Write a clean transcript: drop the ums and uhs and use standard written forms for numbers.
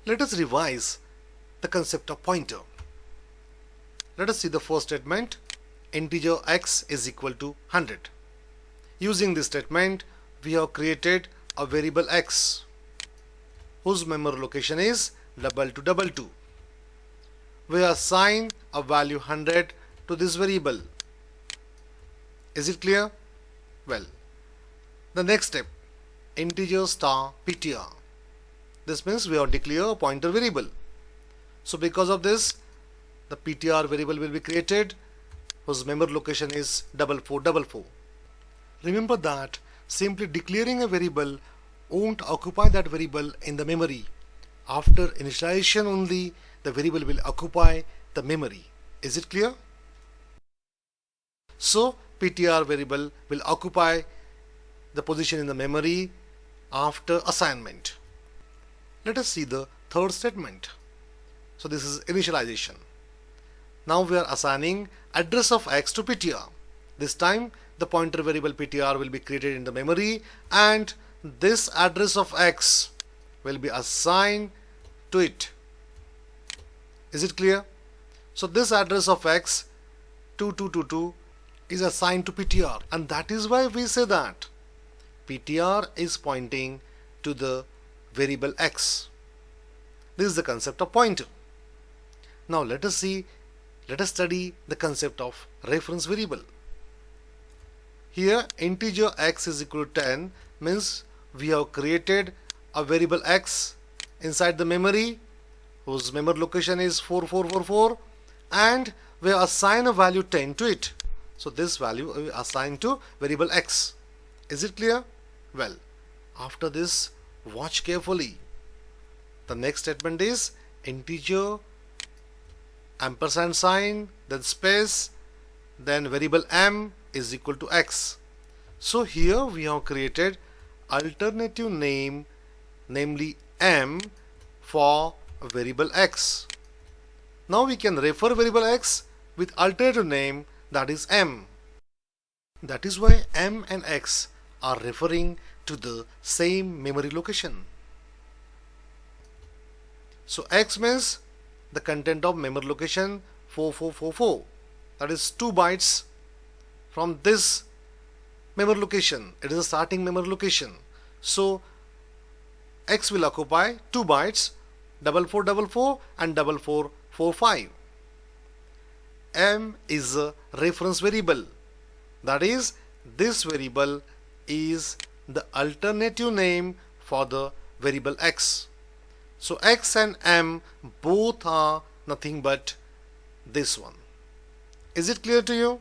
Let us revise the concept of pointer. Let us see the first statement. Integer x is equal to 100. Using this statement, we have created a variable x whose memory location is 2222. We assign a value 100 to this variable. Is it clear? Well, the next step, integer star ptr. This means we have declared a pointer variable. So because of this, the ptr variable will be created whose memory location is 4444. Remember that simply declaring a variable won't occupy that variable in the memory. After initialization only, the variable will occupy the memory. Is it clear? So ptr variable will occupy the position in the memory after assignment. Let us see the third statement. So this is initialization. Now we are assigning address of x to ptr. This time the pointer variable ptr will be created in the memory and this address of x will be assigned to it. Is it clear? So this address of x 2222 is assigned to ptr, and that is why we say that ptr is pointing to the variable x. This is the concept of pointer. Now let us study the concept of reference variable. Here integer x is equal to 10 means we have created a variable x inside the memory whose memory location is 4444 and we assign a value 10 to it. So this value we assign to variable x. Is it clear? Well, after this, watch carefully. The next statement is integer ampersand sign, then space, then variable m is equal to x. So here we have created alternative name, namely m, for variable x. Now we can refer variable x with alternative name, that is m. That is why m and x are referring to the same memory location. So x means the content of memory location 4444, that is 2 bytes from this memory location. It is a starting memory location. So x will occupy 2 bytes, 4444 and 4445. M is a reference variable, that is this variable is the alternative name for the variable x. So x and m both are nothing but this one. Is it clear to you?